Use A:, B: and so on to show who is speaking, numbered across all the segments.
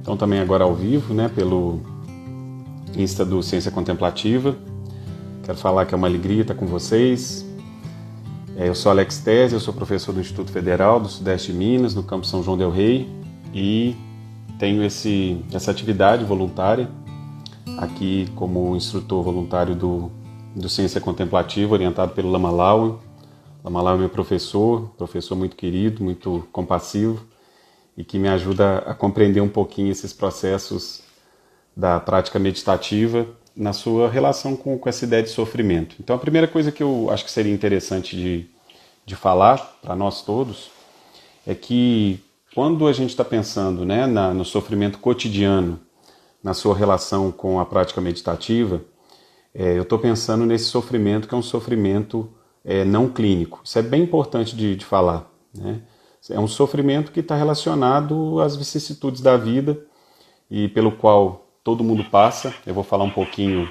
A: Então também agora ao vivo, né, pelo Insta do Ciência Contemplativa. Quero falar que é uma alegria estar com vocês. Eu sou Alex Tese, eu sou professor do Instituto Federal do Sudeste de Minas, no campus São João del Rei, e tenho essa atividade voluntária aqui como instrutor voluntário do Ciência Contemplativa, orientado pelo Lama Lau. Lama Lau é meu professor muito querido, muito compassivo, e que me ajuda a compreender um pouquinho esses processos da prática meditativa na sua relação com essa ideia de sofrimento. Então a primeira coisa que eu acho que seria interessante de falar para nós todos é que quando a gente está pensando, né, no sofrimento cotidiano, na sua relação com a prática meditativa, eu estou pensando nesse sofrimento que é um sofrimento não clínico. Isso é bem importante de falar, né? É um sofrimento que está relacionado às vicissitudes da vida e pelo qual todo mundo passa. Eu vou falar um pouquinho,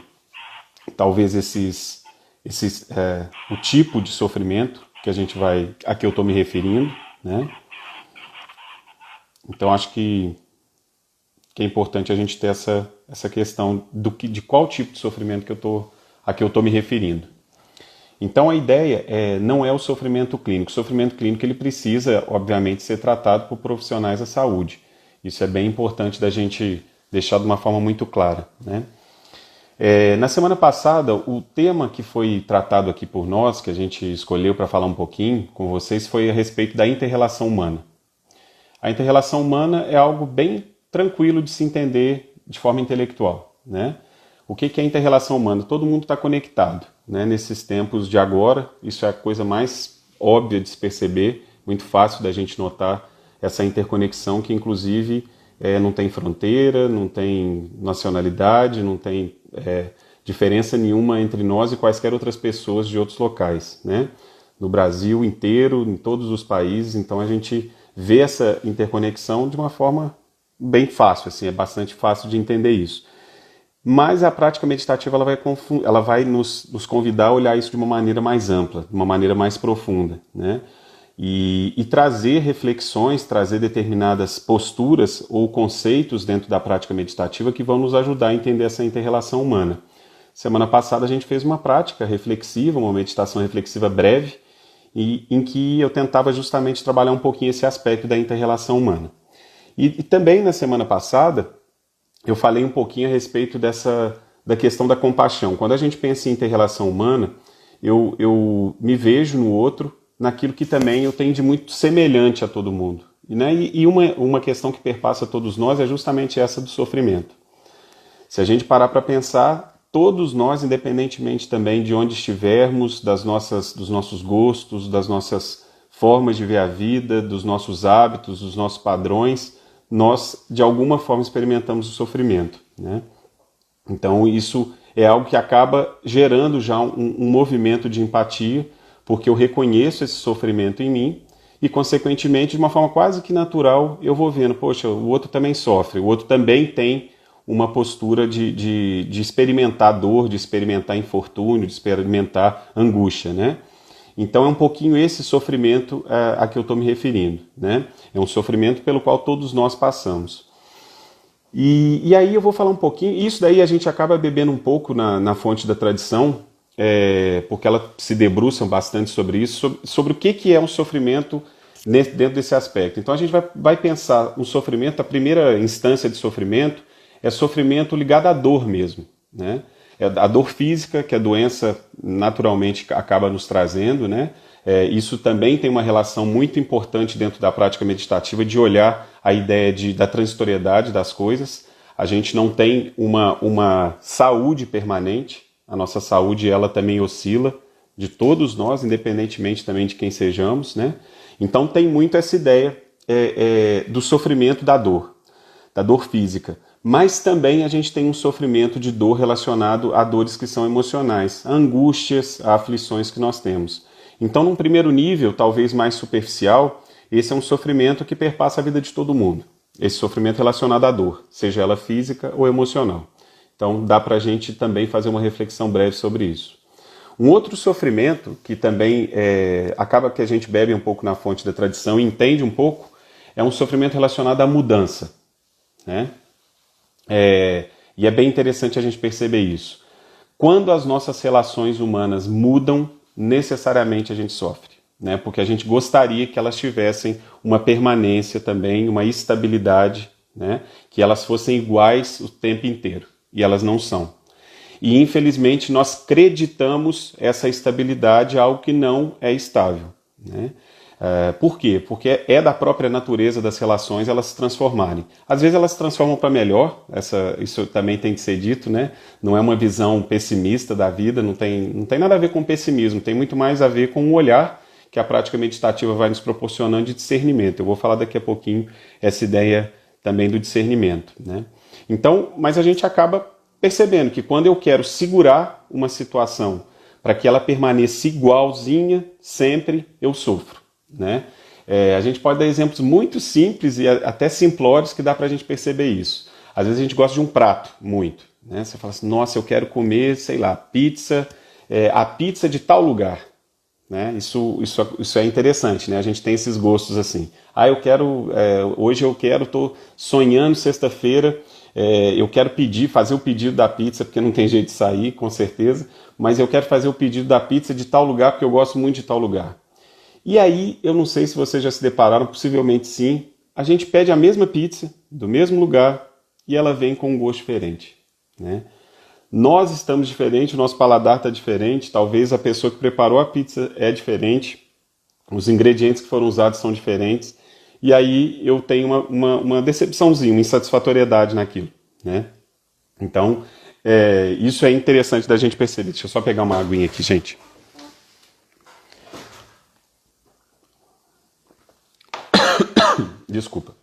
A: talvez o tipo de sofrimento a que eu estou me referindo, né? Então acho que é importante a gente ter essa questão de qual tipo de sofrimento a que eu estou me referindo. Então a ideia não é o sofrimento clínico. O sofrimento clínico ele precisa, obviamente, ser tratado por profissionais da saúde. Isso é bem importante da gente deixar de uma forma muito clara, né? Na semana passada, o tema que foi tratado aqui por nós, que a gente escolheu para falar um pouquinho com vocês, foi a respeito da inter-relação humana. A inter-relação humana é algo bem tranquilo de se entender de forma intelectual, né? O que é inter-relação humana? Todo mundo está conectado, né? Nesses tempos de agora, isso é a coisa mais óbvia de se perceber, muito fácil da gente notar essa interconexão que, inclusive, não tem fronteira, não tem nacionalidade, não tem diferença nenhuma entre nós e quaisquer outras pessoas de outros locais, né? No Brasil inteiro, em todos os países, então a gente vê essa interconexão de uma forma bem fácil, assim, é bastante fácil de entender isso. Mas a prática meditativa ela vai nos convidar a olhar isso de uma maneira mais ampla, de uma maneira mais profunda, né? E trazer reflexões, trazer determinadas posturas ou conceitos dentro da prática meditativa que vão nos ajudar a entender essa inter-relação humana. Semana passada a gente fez uma prática reflexiva, uma meditação reflexiva breve, em que eu tentava justamente trabalhar um pouquinho esse aspecto da inter-relação humana. E também na semana passada eu falei um pouquinho a respeito da questão da compaixão. Quando a gente pensa em inter-relação humana, eu me vejo no outro, naquilo que também eu tenho de muito semelhante a todo mundo. Né? E uma questão que perpassa todos nós é justamente essa do sofrimento. Se a gente parar para pensar, todos nós, independentemente também de onde estivermos, dos nossos gostos, das nossas formas de ver a vida, dos nossos hábitos, dos nossos padrões, nós, de alguma forma, experimentamos o sofrimento, né? Então, isso é algo que acaba gerando já um movimento de empatia, porque eu reconheço esse sofrimento em mim e, consequentemente, de uma forma quase que natural, eu vou vendo, poxa, o outro também sofre, o outro também tem uma postura de experimentar dor, de experimentar infortúnio, de experimentar angústia, né? Então é um pouquinho esse sofrimento a que eu estou me referindo, né? É um sofrimento pelo qual todos nós passamos. E aí eu vou falar um pouquinho, isso daí a gente acaba bebendo um pouco na fonte da tradição, porque ela se debruça bastante sobre isso, sobre o que é um sofrimento dentro desse aspecto. Então a gente vai pensar um sofrimento, a primeira instância de sofrimento é sofrimento ligado à dor mesmo, né? A dor física, que a doença naturalmente acaba nos trazendo, né? Isso também tem uma relação muito importante dentro da prática meditativa de olhar a ideia da transitoriedade das coisas. A gente não tem uma saúde permanente, a nossa saúde ela também oscila, de todos nós, independentemente também de quem sejamos, né? Então tem muito essa ideia do sofrimento da dor física. Mas também a gente tem um sofrimento de dor relacionado a dores que são emocionais, a angústias, a aflições que nós temos. Então, num primeiro nível, talvez mais superficial, esse é um sofrimento que perpassa a vida de todo mundo. Esse sofrimento relacionado à dor, seja ela física ou emocional. Então, dá para a gente também fazer uma reflexão breve sobre isso. Um outro sofrimento, que também acaba que a gente bebe um pouco na fonte da tradição e entende um pouco, é um sofrimento relacionado à mudança, né? E é bem interessante a gente perceber isso. Quando as nossas relações humanas mudam, necessariamente a gente sofre, né? Porque a gente gostaria que elas tivessem uma permanência também, uma estabilidade, né? Que elas fossem iguais o tempo inteiro, e elas não são. E infelizmente nós acreditamos essa estabilidade a algo que não é estável, né? Por quê? Porque é da própria natureza das relações elas se transformarem. Às vezes elas se transformam para melhor, isso também tem que ser dito, né? Não é uma visão pessimista da vida, não tem nada a ver com pessimismo, tem muito mais a ver com o olhar que a prática meditativa vai nos proporcionando de discernimento. Eu vou falar daqui a pouquinho essa ideia também do discernimento, né? Então, mas a gente acaba percebendo que quando eu quero segurar uma situação para que ela permaneça igualzinha sempre, eu sofro, né? A gente pode dar exemplos muito simples e até simplórios que dá para a gente perceber isso. Às vezes a gente gosta de um prato muito, né? Você fala assim, nossa, eu quero comer, sei lá, pizza, a pizza de tal lugar, né? Isso é interessante, né? A gente tem esses gostos assim. Eu quero, hoje eu quero, tô sonhando sexta-feira, eu quero fazer o pedido da pizza, porque não tem jeito de sair, com certeza, mas eu quero fazer o pedido da pizza de tal lugar, porque eu gosto muito de tal lugar. E aí, eu não sei se vocês já se depararam, possivelmente sim, a gente pede a mesma pizza, do mesmo lugar, e ela vem com um gosto diferente, né? Nós estamos diferentes, o nosso paladar está diferente, talvez a pessoa que preparou a pizza é diferente, os ingredientes que foram usados são diferentes, e aí eu tenho uma decepçãozinha, uma insatisfatoriedade naquilo, né? Então, isso é interessante da gente perceber. Deixa eu só pegar uma aguinha aqui, gente. Desculpa.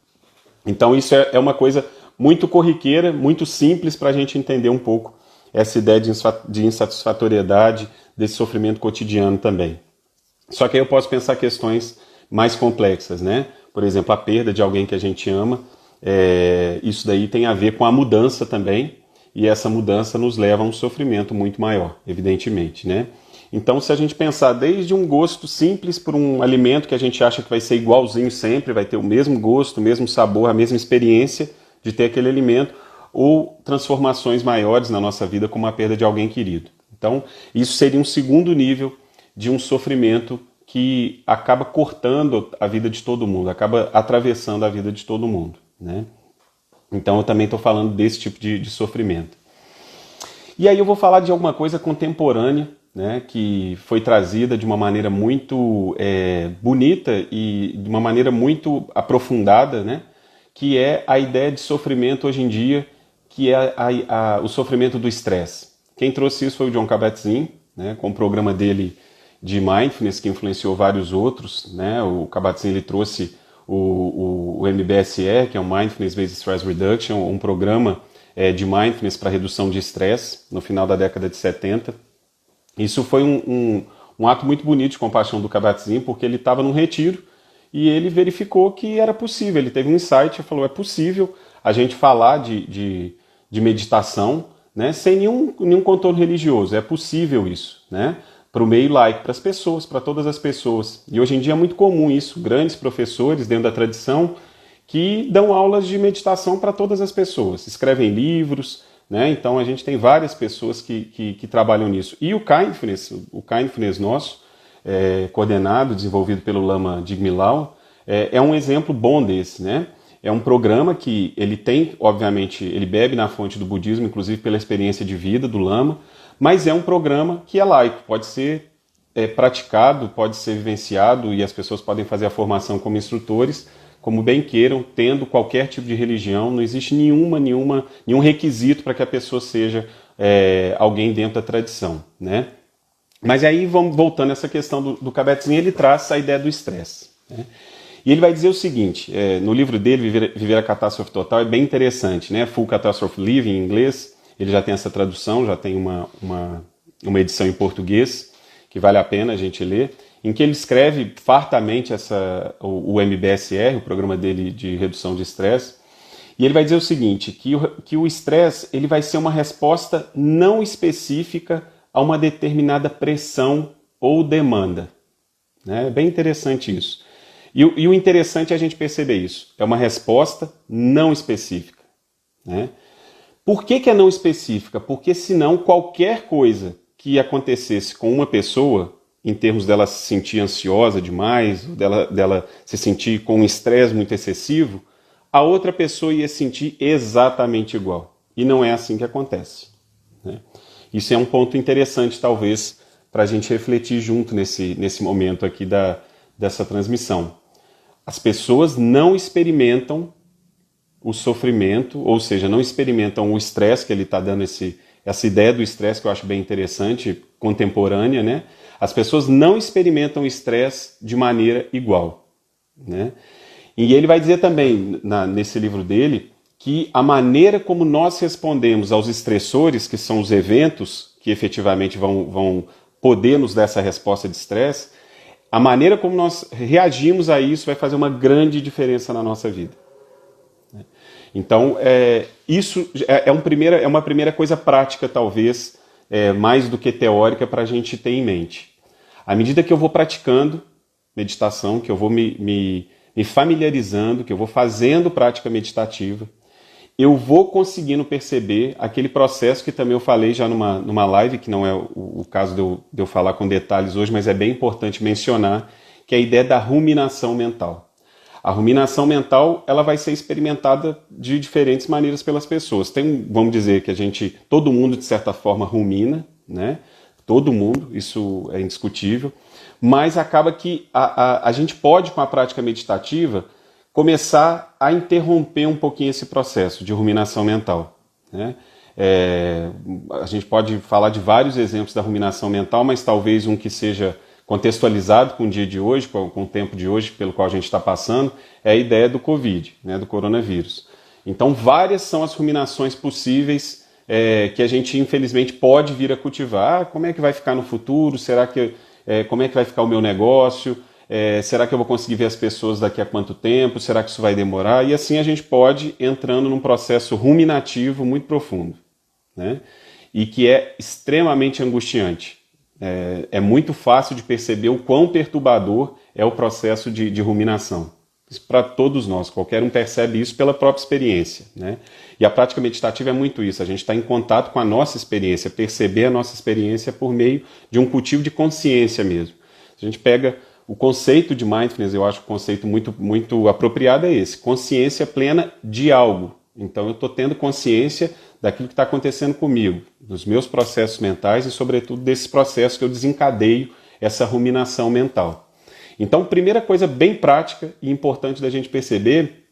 A: Então isso é uma coisa muito corriqueira, muito simples para a gente entender um pouco essa ideia de insatisfatoriedade, desse sofrimento cotidiano também. Só que aí eu posso pensar questões mais complexas, né? Por exemplo, a perda de alguém que a gente ama, isso daí tem a ver com a mudança também, e essa mudança nos leva a um sofrimento muito maior, evidentemente, né? Então, se a gente pensar desde um gosto simples por um alimento que a gente acha que vai ser igualzinho sempre, vai ter o mesmo gosto, o mesmo sabor, a mesma experiência de ter aquele alimento, ou transformações maiores na nossa vida, como a perda de alguém querido. Então, isso seria um segundo nível de um sofrimento que acaba cortando a vida de todo mundo, acaba atravessando a vida de todo mundo, né? Então, eu também estou falando desse tipo de sofrimento. E aí eu vou falar de alguma coisa contemporânea, né, que foi trazida de uma maneira muito bonita e de uma maneira muito aprofundada, né, que é a ideia de sofrimento hoje em dia, que é o sofrimento do estresse. Quem trouxe isso foi o Jon Kabat-Zinn, né, com o programa dele de Mindfulness, que influenciou vários outros, né. O Kabat-Zinn ele trouxe o MBSR, que é o Mindfulness Based Stress Reduction, um programa de Mindfulness para redução de estresse no final da década de 70. Isso foi um ato muito bonito de compaixão do Kabat-Zinn, porque ele estava num retiro e ele verificou que era possível. Ele teve um insight e falou, é possível a gente falar de meditação, né, sem nenhum contorno religioso. É possível isso, né, para o meio laico, para as pessoas, para todas as pessoas. E hoje em dia é muito comum isso, grandes professores dentro da tradição que dão aulas de meditação para todas as pessoas, escrevem livros, né? Então a gente tem várias pessoas que trabalham nisso. E o Kindfulness nosso, coordenado, desenvolvido pelo Lama Jigme Lau, é um exemplo bom desse, né? É um programa que ele tem, obviamente, ele bebe na fonte do budismo, inclusive pela experiência de vida do Lama, mas é um programa que é laico, pode ser praticado, pode ser vivenciado e as pessoas podem fazer a formação como instrutores, como bem queiram, tendo qualquer tipo de religião, não existe nenhum requisito para que a pessoa seja alguém dentro da tradição, né? Mas aí, vamos voltando a essa questão do Kabat-Zinn, ele traz a ideia do estresse, né? E ele vai dizer o seguinte, no livro dele, Viver a Catástrofe Total, é bem interessante, né? Full Catastrophe Living, em inglês, ele já tem essa tradução, já tem uma edição em português, que vale a pena a gente ler, em que ele escreve fartamente o MBSR, o programa dele de redução de estresse, e ele vai dizer o seguinte, que o estresse ele vai ser uma resposta não específica a uma determinada pressão ou demanda, né? É bem interessante isso. E o interessante é a gente perceber isso, é uma resposta não específica, né? Por que é não específica? Porque senão qualquer coisa que acontecesse com uma pessoa, em termos dela se sentir ansiosa demais, dela se sentir com um estresse muito excessivo, a outra pessoa ia sentir exatamente igual. E não é assim que acontece, né? Isso é um ponto interessante, talvez, para a gente refletir junto nesse momento aqui dessa transmissão. As pessoas não experimentam o sofrimento, ou seja, não experimentam o estresse, que ele está dando essa ideia do estresse que eu acho bem interessante, contemporânea, né? As pessoas não experimentam o estresse de maneira igual, né? E ele vai dizer também, nesse livro dele, que a maneira como nós respondemos aos estressores, que são os eventos que efetivamente vão poder nos dar essa resposta de estresse, a maneira como nós reagimos a isso vai fazer uma grande diferença na nossa vida. Então, isso é uma primeira coisa prática, talvez, mais do que teórica, para a gente ter em mente. À medida que eu vou praticando meditação, que eu vou me familiarizando, que eu vou fazendo prática meditativa, eu vou conseguindo perceber aquele processo que também eu falei já numa live, que não é o caso de eu falar com detalhes hoje, mas é bem importante mencionar, que é a ideia da ruminação mental. A ruminação mental, ela vai ser experimentada de diferentes maneiras pelas pessoas. Vamos dizer que todo mundo de certa forma rumina, né? Todo mundo, isso é indiscutível, mas acaba que a gente pode, com a prática meditativa, começar a interromper um pouquinho esse processo de ruminação mental, né? A gente pode falar de vários exemplos da ruminação mental, mas talvez um que seja contextualizado com o dia de hoje, com o tempo de hoje pelo qual a gente está passando, é a ideia do Covid, né, do coronavírus. Então, várias são as ruminações possíveis que a gente, infelizmente, pode vir a cultivar. Como é que vai ficar no futuro? Como é que vai ficar o meu negócio? Será que eu vou conseguir ver as pessoas daqui a quanto tempo? Será que isso vai demorar? E assim a gente pode entrando num processo ruminativo muito profundo, né? E que é extremamente angustiante. É muito fácil de perceber o quão perturbador é o processo de ruminação. Isso para todos nós, qualquer um percebe isso pela própria experiência, né? E a prática meditativa é muito isso, a gente está em contato com a nossa experiência, perceber a nossa experiência por meio de um cultivo de consciência mesmo. A gente pega o conceito de mindfulness, eu acho que o conceito muito, muito apropriado é esse, consciência plena de algo. Então eu estou tendo consciência daquilo que está acontecendo comigo, dos meus processos mentais e, sobretudo, desse processo que eu desencadeio essa ruminação mental. Então, primeira coisa bem prática e importante da gente perceber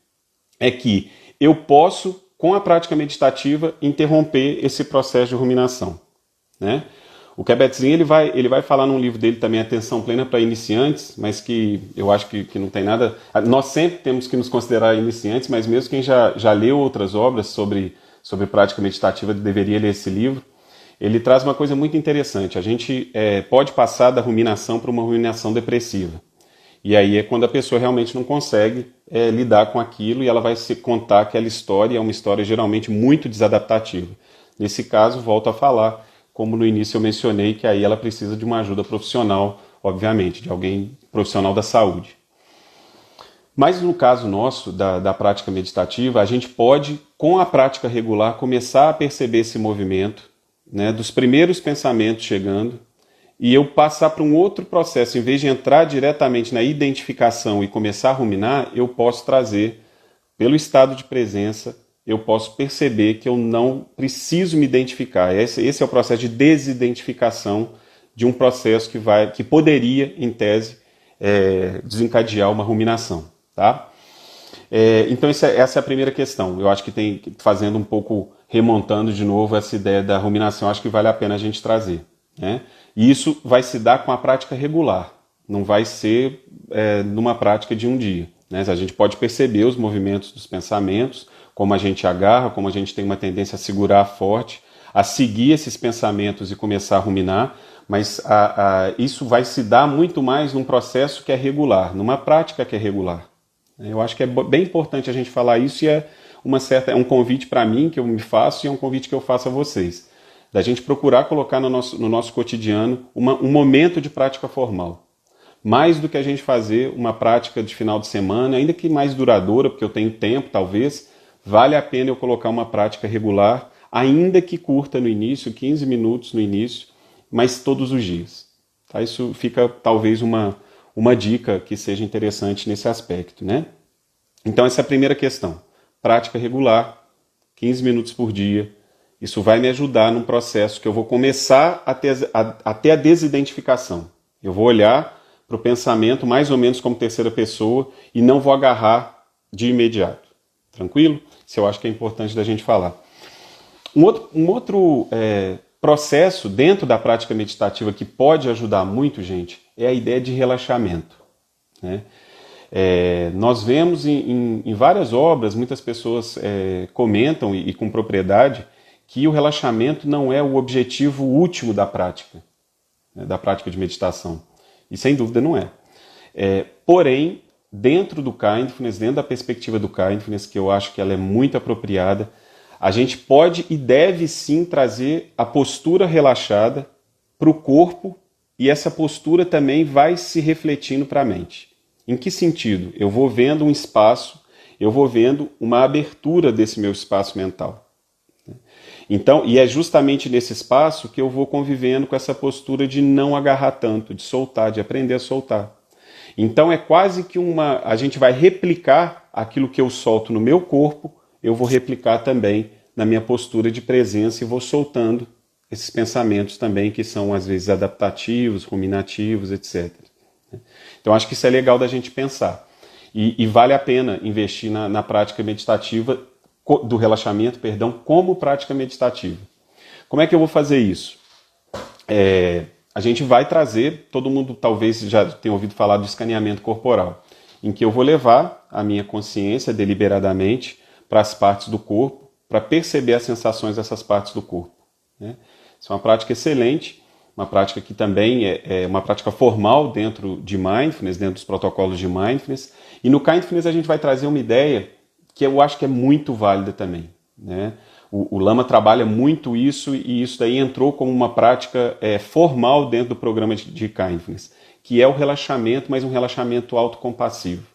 A: é que eu posso, com a prática meditativa, interromper esse processo de ruminação, né? O Kabat-Zinn ele vai falar num livro dele também, Atenção Plena para Iniciantes, mas que eu acho que não tem nada... Nós sempre temos que nos considerar iniciantes, mas mesmo quem já leu outras obras sobre prática meditativa deveria ler esse livro. Ele traz uma coisa muito interessante. A gente pode passar da ruminação para uma ruminação depressiva. E aí é quando a pessoa realmente não consegue lidar com aquilo e ela vai se contar aquela história, é uma história geralmente muito desadaptativa. Nesse caso, volto a falar, como no início eu mencionei, que aí ela precisa de uma ajuda profissional, obviamente, de alguém profissional da saúde. Mas no caso nosso, da prática meditativa, a gente pode, com a prática regular, começar a perceber esse movimento, né, dos primeiros pensamentos chegando, e eu passar para um outro processo. Em vez de entrar diretamente na identificação e começar a ruminar, eu posso trazer, pelo estado de presença, eu posso perceber que eu não preciso me identificar. Esse é o processo de desidentificação de um processo que poderia, em tese, desencadear uma ruminação. Tá? Então essa é a primeira questão. Eu acho que tem, fazendo um pouco, remontando de novo essa ideia da ruminação, acho que vale a pena a gente trazer, né? E isso vai se dar com a prática regular, não vai ser numa prática de um dia, né? A gente pode perceber os movimentos dos pensamentos, como a gente agarra, como a gente tem uma tendência a segurar forte, a seguir esses pensamentos e começar a ruminar, mas isso vai se dar muito mais num processo que é regular, numa prática que é regular. Eu acho que é bem importante a gente falar isso e é um convite para mim que eu me faço e é um convite que eu faço a vocês. Da gente procurar colocar no nosso cotidiano um momento de prática formal. Mais do que a gente fazer uma prática de final de semana, ainda que mais duradoura, porque eu tenho tempo talvez, vale a pena eu colocar uma prática regular, ainda que curta no início, 15 minutos no início, mas todos os dias. Tá? Isso fica talvez uma dica que seja interessante nesse aspecto, né? Então essa é a primeira questão. Prática regular, 15 minutos por dia. Isso vai me ajudar num processo que eu vou começar até a desidentificação. Eu vou olhar para o pensamento mais ou menos como terceira pessoa e não vou agarrar de imediato. Tranquilo? Isso eu acho que é importante da gente falar. Um outro processo dentro da prática meditativa que pode ajudar muito, gente, é a ideia de relaxamento, né? Nós vemos em várias obras, muitas pessoas comentam e com propriedade que o relaxamento não é o objetivo último da prática, né, da prática de meditação. E sem dúvida não é. Porém, dentro do Kindfulness, dentro da perspectiva do Kindfulness, que eu acho que ela é muito apropriada, a gente pode e deve sim trazer a postura relaxada para o corpo e essa postura também vai se refletindo para a mente. Em que sentido? Eu vou vendo um espaço, eu vou vendo uma abertura desse meu espaço mental. Então, e é justamente nesse espaço que eu vou convivendo com essa postura de não agarrar tanto, de soltar, de aprender a soltar. Então é quase que a gente vai replicar aquilo que eu solto no meu corpo, eu vou replicar também na minha postura de presença e vou soltando esses pensamentos também que são às vezes adaptativos, ruminativos, etc. Então acho que isso é legal da gente pensar. E vale a pena investir na prática meditativa, do relaxamento, perdão, como prática meditativa. Como é que eu vou fazer isso? A gente vai trazer, todo mundo talvez já tenha ouvido falar do escaneamento corporal, em que eu vou levar a minha consciência deliberadamente para as partes do corpo, para perceber as sensações dessas partes do corpo, né? Isso é uma prática excelente, uma prática que também é uma prática formal dentro de Mindfulness, dentro dos protocolos de Mindfulness. E no Kindfulness a gente vai trazer uma ideia que eu acho que é muito válida também, né? O Lama trabalha muito isso e isso daí entrou como uma prática formal dentro do programa de Kindfulness, que é o relaxamento, mas um relaxamento autocompassivo.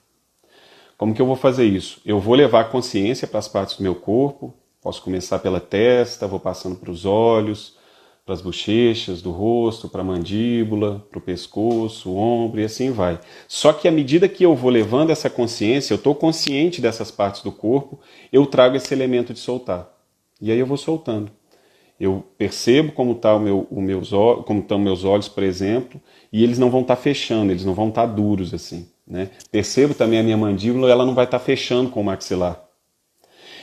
A: Como que eu vou fazer isso? Eu vou levar a consciência para as partes do meu corpo, posso começar pela testa, vou passando para os olhos, para as bochechas do rosto, para a mandíbula, para o pescoço, o ombro e assim vai. Só que à medida que eu vou levando essa consciência, eu estou consciente dessas partes do corpo, eu trago esse elemento de soltar. E aí eu vou soltando. Eu percebo como estão meus olhos, por exemplo, e eles não vão estar fechando, eles não vão estar duros assim, né? Percebo também a minha mandíbula, ela não vai estar fechando com o maxilar.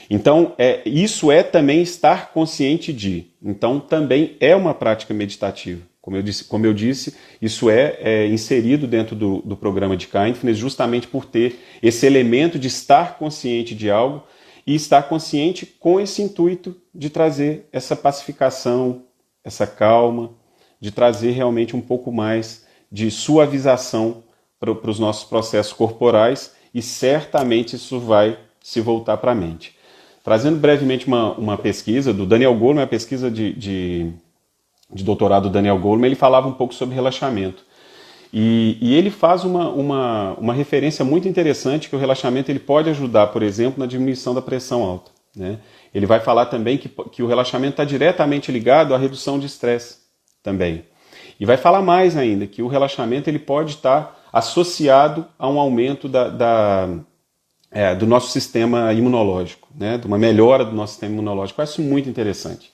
A: Então, isso é também estar consciente de. Então, também é uma prática meditativa. Como eu disse, isso é inserido dentro do programa de Kindfulness justamente por ter esse elemento de estar consciente de algo e estar consciente com esse intuito de trazer essa pacificação, essa calma, de trazer realmente um pouco mais de suavização para os nossos processos corporais e certamente isso vai se voltar para a mente. Trazendo brevemente uma pesquisa do Daniel Goleman, a pesquisa de doutorado do Daniel Goleman, ele falava um pouco sobre relaxamento. E ele faz uma referência muito interessante que o relaxamento ele pode ajudar, por exemplo, na diminuição da pressão alta, né? Ele vai falar também que o relaxamento está diretamente ligado à redução de estresse também. E vai falar mais ainda, que o relaxamento ele pode estar associado a um aumento do nosso sistema imunológico, né? De uma melhora do nosso sistema imunológico. Eu acho isso muito interessante,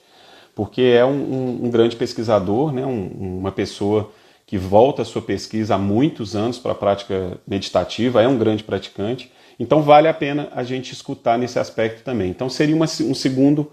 A: porque é um grande pesquisador, né? Uma pessoa que volta a sua pesquisa há muitos anos para a prática meditativa, é um grande praticante, então vale a pena a gente escutar nesse aspecto também. Então seria o segundo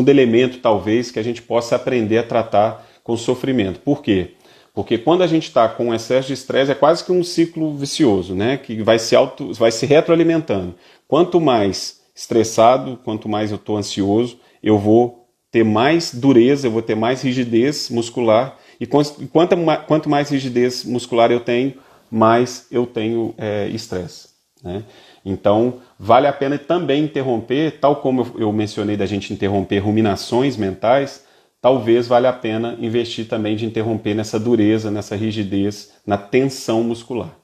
A: elemento, talvez, que a gente possa aprender a tratar com o sofrimento. Por quê? Porque quando a gente está com excesso de estresse, é quase que um ciclo vicioso, né? Que vai se retroalimentando. Quanto mais estressado, quanto mais eu estou ansioso, eu vou ter mais dureza, eu vou ter mais rigidez muscular. E quanto mais rigidez muscular eu tenho, mais eu tenho estresse, né? Então, vale a pena também interromper, tal como eu mencionei da gente interromper ruminações mentais, talvez valha a pena investir também de interromper nessa dureza, nessa rigidez, na tensão muscular.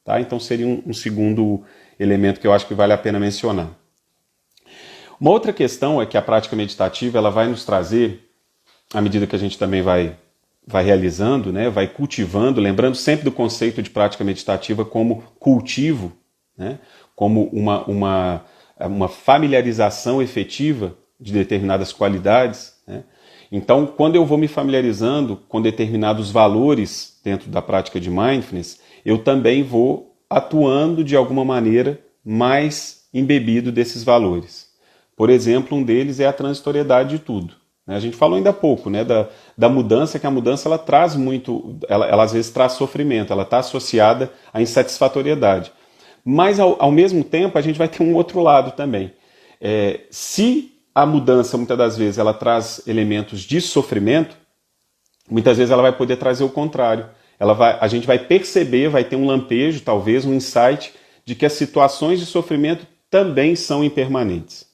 A: Tá? Então seria um segundo elemento que eu acho que vale a pena mencionar. Uma outra questão é que a prática meditativa ela vai nos trazer, à medida que a gente também vai realizando, né, vai cultivando, lembrando sempre do conceito de prática meditativa como cultivo, né, como uma familiarização efetiva de determinadas qualidades, né? Então, quando eu vou me familiarizando com determinados valores dentro da prática de mindfulness, eu também vou atuando de alguma maneira mais embebido desses valores. Por exemplo, um deles é a transitoriedade de tudo. A gente falou ainda há pouco, né, da mudança, que a mudança ela traz muito, ela às vezes traz sofrimento, ela está associada à insatisfatoriedade. Mas ao mesmo tempo a gente vai ter um outro lado também. Se a mudança muitas das vezes ela traz elementos de sofrimento, muitas vezes ela vai poder trazer o contrário. A gente vai perceber, vai ter um lampejo, talvez um insight, de que as situações de sofrimento também são impermanentes.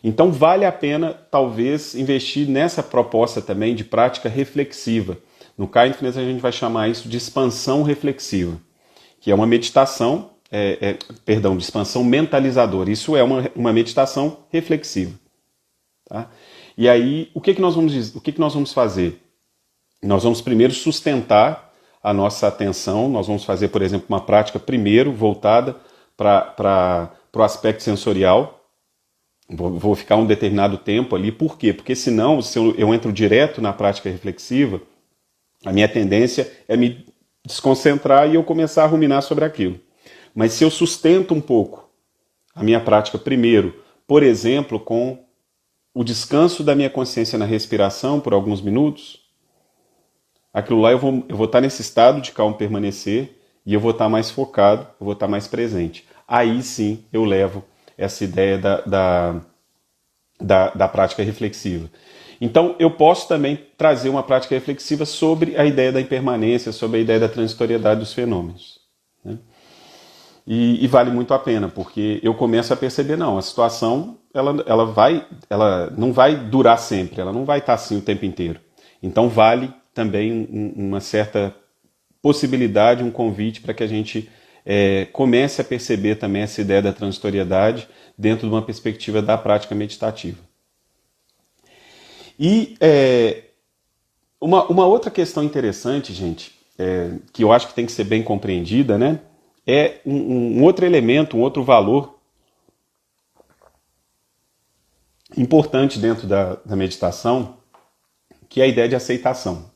A: Então vale a pena, talvez, investir nessa proposta também de prática reflexiva. No Kindness a gente vai chamar isso de expansão reflexiva, que é uma meditação, de expansão mentalizadora. Isso é uma meditação reflexiva. Tá? E aí, o que nós vamos fazer? Nós vamos primeiro sustentar a nossa atenção, nós vamos fazer, por exemplo, uma prática primeiro voltada para o aspecto sensorial. Vou ficar um determinado tempo ali. Por quê? Porque senão, se eu entro direto na prática reflexiva, a minha tendência é me desconcentrar e eu começar a ruminar sobre aquilo. Mas se eu sustento um pouco a minha prática primeiro, por exemplo, com o descanso da minha consciência na respiração por alguns minutos, aquilo lá eu vou estar nesse estado de calma permanecer e eu vou estar mais focado, eu vou estar mais presente. Aí sim eu levo essa ideia da prática reflexiva. Então, eu posso também trazer uma prática reflexiva sobre a ideia da impermanência, sobre a ideia da transitoriedade dos fenômenos. Né? E vale muito a pena, porque eu começo a perceber, não, a situação ela não vai durar sempre, ela não vai estar assim o tempo inteiro. Então, vale também uma certa possibilidade, um convite para que a gente comece a perceber também essa ideia da transitoriedade dentro de uma perspectiva da prática meditativa. E uma outra questão interessante, gente, que eu acho que tem que ser bem compreendida, né, é um outro elemento, um outro valor importante dentro da meditação, que é a ideia de aceitação.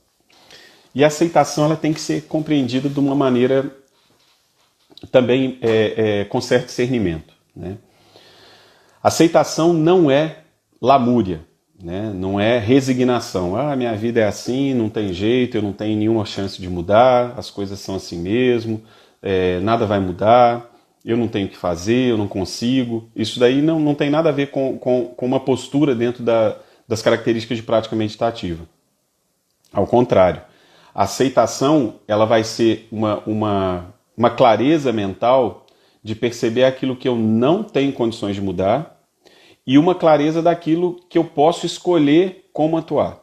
A: E a aceitação ela tem que ser compreendida de uma maneira também com certo discernimento. Né? Aceitação não é lamúria, né? Não é resignação. Minha vida é assim, não tem jeito, eu não tenho nenhuma chance de mudar, as coisas são assim mesmo, nada vai mudar, eu não tenho o que fazer, eu não consigo. Isso daí não tem nada a ver com uma postura dentro das características de prática meditativa. Ao contrário, a aceitação ela vai ser uma clareza mental de perceber aquilo que eu não tenho condições de mudar e uma clareza daquilo que eu posso escolher como atuar.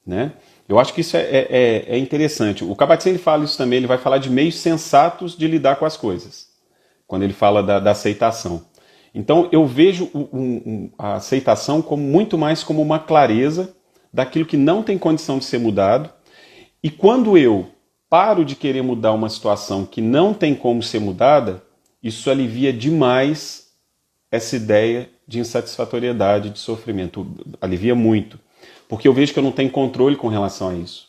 A: Né? Eu acho que isso é interessante. O Kabat-Zinn ele fala isso também, ele vai falar de meios sensatos de lidar com as coisas, quando ele fala da aceitação. Então eu vejo a aceitação muito mais como uma clareza daquilo que não tem condição de ser mudado, e quando eu paro de querer mudar uma situação que não tem como ser mudada, isso alivia demais essa ideia de insatisfatoriedade, de sofrimento. Alivia muito. Porque eu vejo que eu não tenho controle com relação a isso.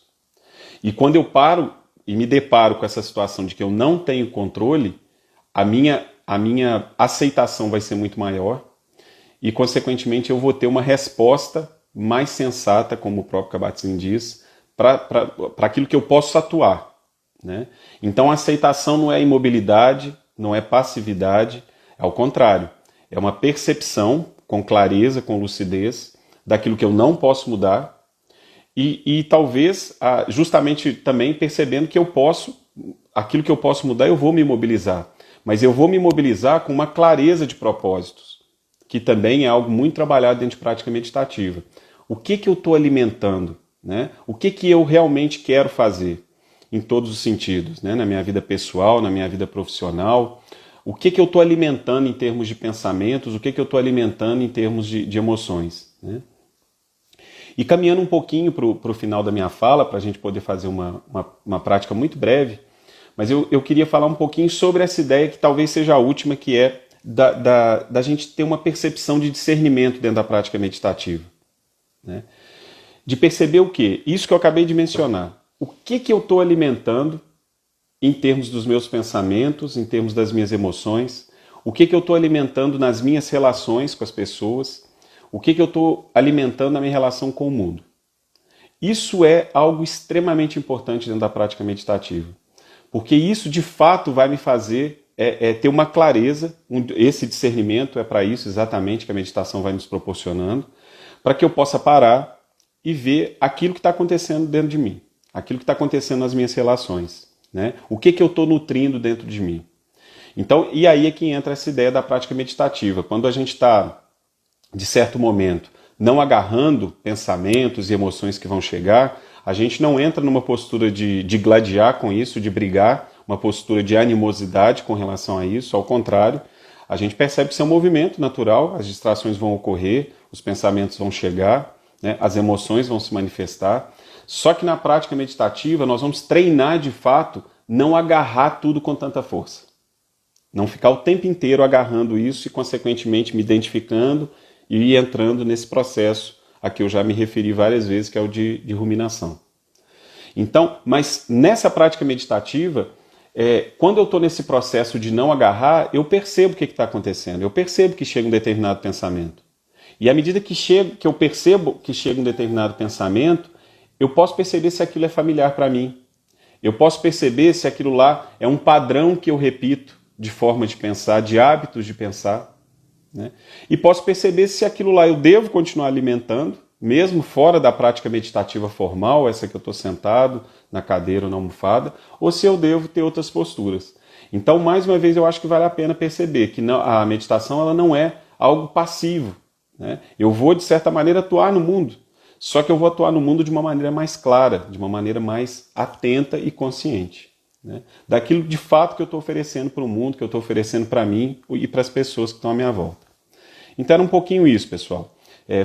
A: E quando eu paro e me deparo com essa situação de que eu não tenho controle, a minha aceitação vai ser muito maior e, consequentemente, eu vou ter uma resposta mais sensata, como o próprio Kabat-Zinn diz, para aquilo que eu posso atuar. Né? Então, a aceitação não é imobilidade, não é passividade, ao contrário. É uma percepção com clareza, com lucidez, daquilo que eu não posso mudar e talvez justamente também percebendo que aquilo que eu posso mudar eu vou me mobilizar, mas eu vou me mobilizar com uma clareza de propósitos, que também é algo muito trabalhado dentro de prática meditativa. O que eu estou alimentando? Né? O que eu realmente quero fazer em todos os sentidos, né? Na minha vida pessoal, na minha vida profissional, O que eu estou alimentando em termos de pensamentos, o que eu estou alimentando em termos de emoções, né? E caminhando um pouquinho para o final da minha fala, para a gente poder fazer uma prática muito breve, mas eu queria falar um pouquinho sobre essa ideia que talvez seja a última, que é da gente ter uma percepção de discernimento dentro da prática meditativa, né? De perceber o quê? Isso que eu acabei de mencionar. O que eu estou alimentando em termos dos meus pensamentos, em termos das minhas emoções, o que eu estou alimentando nas minhas relações com as pessoas, o que eu estou alimentando na minha relação com o mundo. Isso é algo extremamente importante dentro da prática meditativa, porque isso de fato vai me fazer ter uma clareza, esse discernimento é para isso exatamente que a meditação vai nos proporcionando, para que eu possa parar e ver aquilo que está acontecendo dentro de mim, aquilo que está acontecendo nas minhas relações, né? O que eu estou nutrindo dentro de mim. Então, e aí é que entra essa ideia da prática meditativa. Quando a gente está, de certo momento, não agarrando pensamentos e emoções que vão chegar, a gente não entra numa postura de gladiar com isso, de brigar, uma postura de animosidade com relação a isso. Ao contrário, a gente percebe que isso é um movimento natural, as distrações vão ocorrer, os pensamentos vão chegar, né, as emoções vão se manifestar. Só que na prática meditativa nós vamos treinar de fato não agarrar tudo com tanta força. Não ficar o tempo inteiro agarrando isso e consequentemente me identificando e ir entrando nesse processo a que eu já me referi várias vezes, que é o de ruminação. Então, mas nessa prática meditativa, quando eu estou nesse processo de não agarrar, eu percebo o que está acontecendo. Eu percebo que chega um determinado pensamento. E à medida que eu percebo que chega um determinado pensamento, eu posso perceber se aquilo é familiar para mim. Eu posso perceber se aquilo lá é um padrão que eu repito de forma de pensar, de hábitos de pensar, né? E posso perceber se aquilo lá eu devo continuar alimentando, mesmo fora da prática meditativa formal, essa que eu estou sentado na cadeira ou na almofada, ou se eu devo ter outras posturas. Então, mais uma vez, eu acho que vale a pena perceber que a meditação ela não é algo passivo, né? Eu vou, de certa maneira, atuar no mundo, só que eu vou atuar no mundo de uma maneira mais clara, de uma maneira mais atenta e consciente, né? Daquilo de fato que eu estou oferecendo para o mundo, que eu estou oferecendo para mim e para as pessoas que estão à minha volta. Então era um pouquinho isso, pessoal.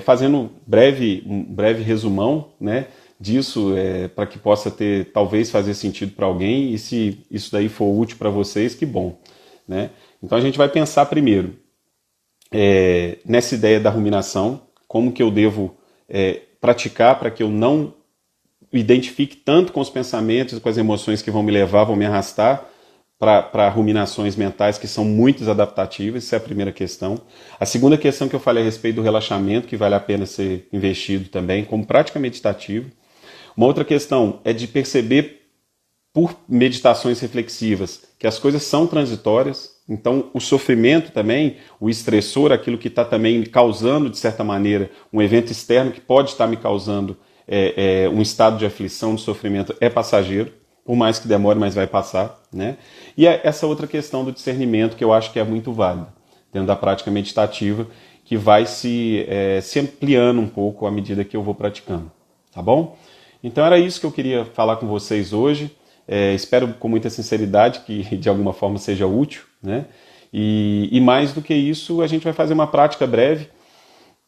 A: Fazendo um breve resumão, né, disso, para que possa talvez fazer sentido para alguém, e se isso daí for útil para vocês, que bom, né? Então a gente vai pensar primeiro nessa ideia da ruminação, como que eu devo praticar para que eu não identifique tanto com os pensamentos e com as emoções que vão me levar, vão me arrastar para ruminações mentais que são muito desadaptativas. Essa é a primeira questão. A segunda questão que eu falei a respeito do relaxamento, que vale a pena ser investido também como prática meditativa. Uma outra questão é de perceber por meditações reflexivas que as coisas são transitórias. Então o sofrimento também, o estressor, aquilo que está também me causando, de certa maneira, um evento externo que pode estar me causando um estado de aflição, de sofrimento, é passageiro. Por mais que demore, mas vai passar, né? E essa outra questão do discernimento que eu acho que é muito válida dentro da prática meditativa, que vai se ampliando um pouco à medida que eu vou praticando, tá bom? Então era isso que eu queria falar com vocês hoje. Espero com muita sinceridade que de alguma forma seja útil, né? E mais do que isso, a gente vai fazer uma prática breve,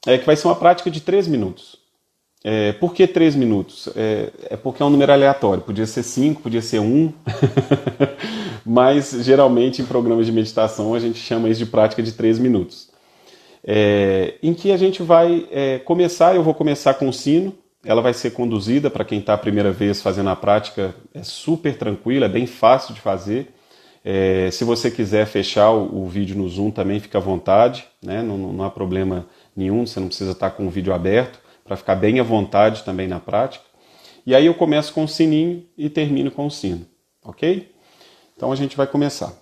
A: que vai ser uma prática de 3 minutos. Por que 3 minutos? Porque é um número aleatório. Podia ser 5, podia ser 1. Mas geralmente em programas de meditação a gente chama isso de prática de 3 minutos. Em que a gente vai começar, eu vou começar com o sino. Ela vai ser conduzida para quem está a primeira vez fazendo a prática. É super tranquila, é bem fácil de fazer. Se você quiser fechar o vídeo no Zoom também, fica à vontade, né? Não há problema nenhum, você não precisa estar com o vídeo aberto, para ficar bem à vontade também na prática. E aí eu começo com o sininho e termino com o sino, ok? Então a gente vai começar.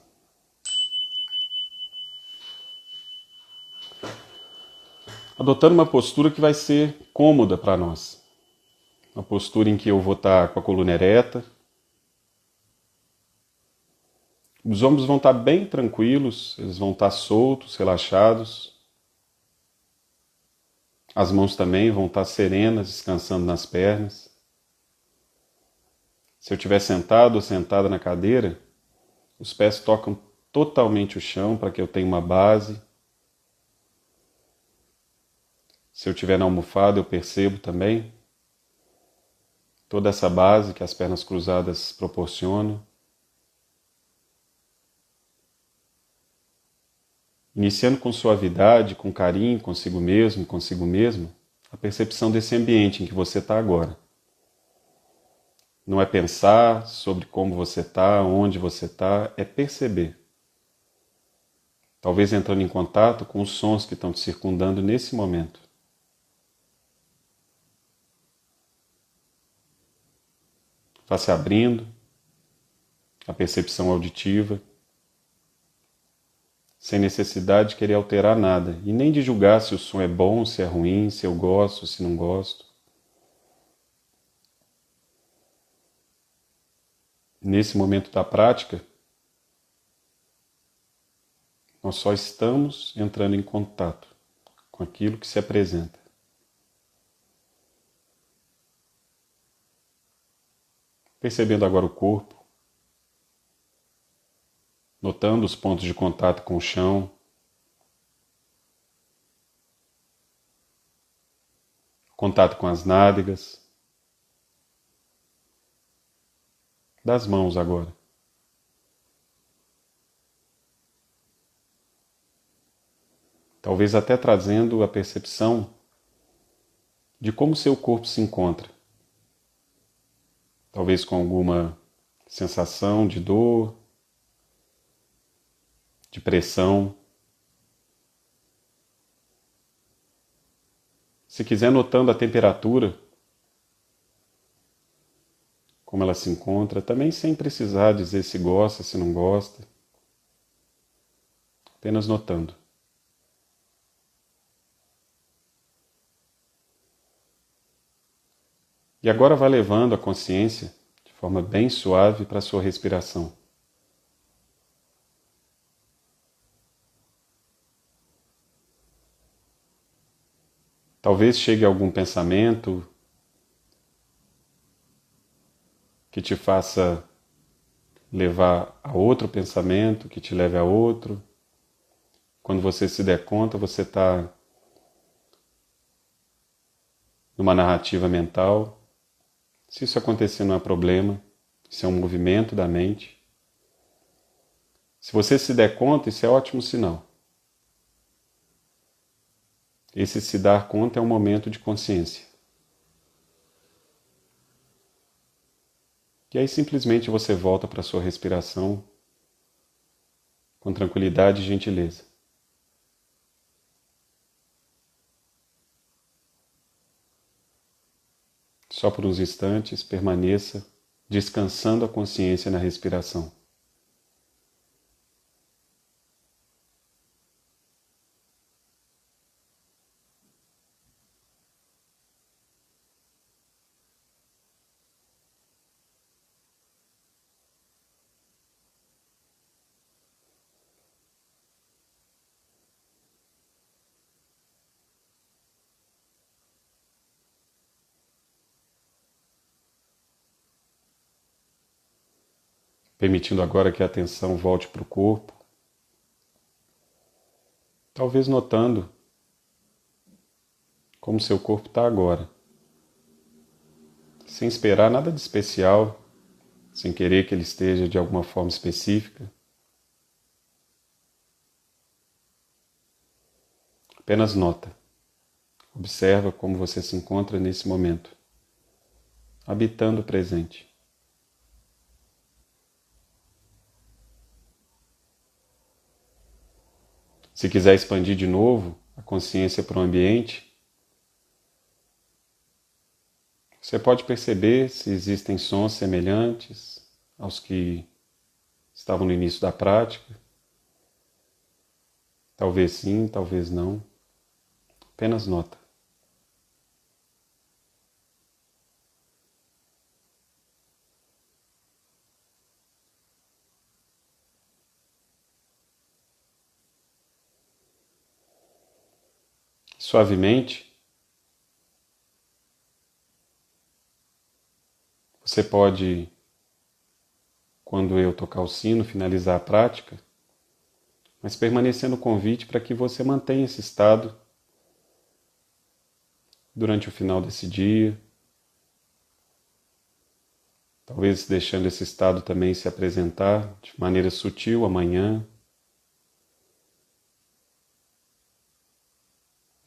A: Adotando uma postura que vai ser cômoda para nós. Uma postura em que eu vou estar com a coluna ereta. Os ombros vão estar bem tranquilos, eles vão estar soltos, relaxados. As mãos também vão estar serenas, descansando nas pernas. Se eu estiver sentado ou sentada na cadeira, os pés tocam totalmente o chão para que eu tenha uma base. Se eu estiver na almofada, eu percebo também toda essa base que as pernas cruzadas proporcionam. Iniciando com suavidade, com carinho consigo mesmo, consigo mesma, a percepção desse ambiente em que você está agora. Não é pensar sobre como você está, onde você está, é perceber. Talvez entrando em contato com os sons que estão te circundando nesse momento. Vá se abrindo, a percepção auditiva, sem necessidade de querer alterar nada, e nem de julgar se o som é bom, se é ruim, se eu gosto, se não gosto. Nesse momento da prática, nós só estamos entrando em contato com aquilo que se apresenta. Percebendo agora o corpo, notando os pontos de contato com o chão, contato com as nádegas, das mãos agora. Talvez até trazendo a percepção de como seu corpo se encontra. Talvez com alguma sensação de dor, de pressão. Se quiser, notando a temperatura, como ela se encontra, também sem precisar dizer se gosta, se não gosta. Apenas notando. E agora vai levando a consciência de forma bem suave para a sua respiração. Talvez chegue algum pensamento que te faça levar a outro pensamento, que te leve a outro. Quando você se der conta, você está numa narrativa mental. Se isso acontecer, não é problema, isso é um movimento da mente. Se você se der conta, isso é ótimo sinal. Esse se dar conta é um momento de consciência. E aí simplesmente você volta para a sua respiração com tranquilidade e gentileza. Só por uns instantes, permaneça descansando a consciência na respiração. Permitindo agora que a atenção volte para o corpo. Talvez notando como seu corpo está agora. Sem esperar nada de especial, sem querer que ele esteja de alguma forma específica. Apenas nota. Observa como você se encontra nesse momento, habitando o presente. Se quiser expandir de novo a consciência para o ambiente, você pode perceber se existem sons semelhantes aos que estavam no início da prática. Talvez sim, talvez não. Apenas nota. Suavemente, você pode, quando eu tocar o sino, finalizar a prática, mas permanecendo o convite para que você mantenha esse estado durante o final desse dia, talvez deixando esse estado também se apresentar de maneira sutil amanhã,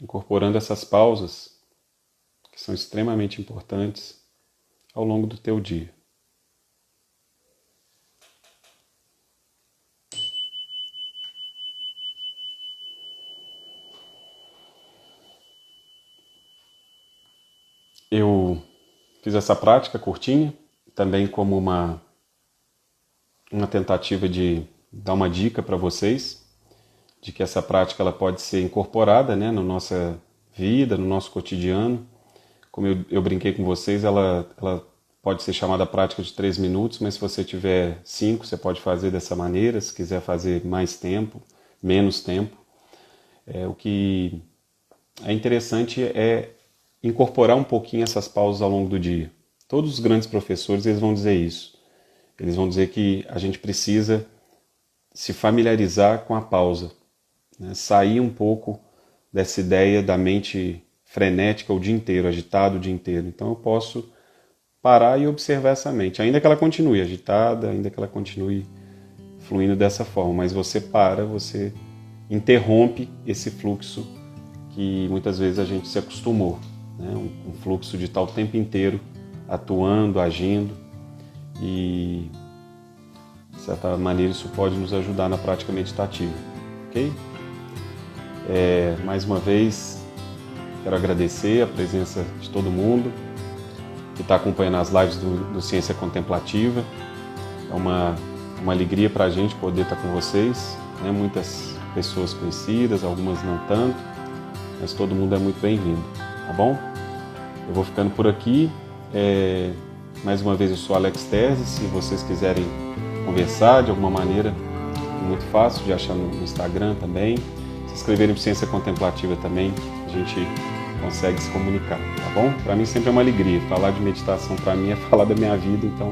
A: incorporando essas pausas que são extremamente importantes ao longo do teu dia. Eu fiz essa prática curtinha, também como uma tentativa de dar uma dica para vocês, de que essa prática ela pode ser incorporada, né, na nossa vida, no nosso cotidiano. Como eu brinquei com vocês, ela pode ser chamada prática de 3 minutos, mas se você tiver 5, você pode fazer dessa maneira. Se quiser fazer mais tempo, menos tempo. O que é interessante é incorporar um pouquinho essas pausas ao longo do dia. Todos os grandes professores eles vão dizer isso. Eles vão dizer que a gente precisa se familiarizar com a pausa, né? Sair um pouco dessa ideia da mente frenética o dia inteiro, agitado o dia inteiro. Então eu posso parar e observar essa mente, ainda que ela continue agitada, ainda que ela continue fluindo dessa forma, mas você para, você interrompe esse fluxo que muitas vezes a gente se acostumou, né? Um fluxo de estar o tempo inteiro atuando, agindo, e de certa maneira isso pode nos ajudar na prática meditativa, ok? Mais uma vez, quero agradecer a presença de todo mundo que está acompanhando as lives do Ciência Contemplativa. É uma alegria para a gente poder estar com vocês, né? Muitas pessoas conhecidas, algumas não tanto, mas todo mundo é muito bem-vindo, tá bom? Eu vou ficando por aqui. Mais uma vez eu sou Alex Terzi. Se vocês quiserem conversar de alguma maneira, é muito fácil de achar no Instagram também. Se inscreverem para Ciência Contemplativa também, a gente consegue se comunicar, tá bom? Para mim sempre é uma alegria. Falar de meditação para mim é falar da minha vida, então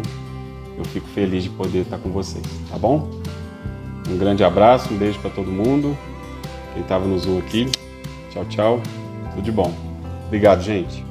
A: eu fico feliz de poder estar com vocês, tá bom? Um grande abraço, um beijo para todo mundo. Quem estava no Zoom aqui, tchau, tchau. Tudo de bom. Obrigado, gente.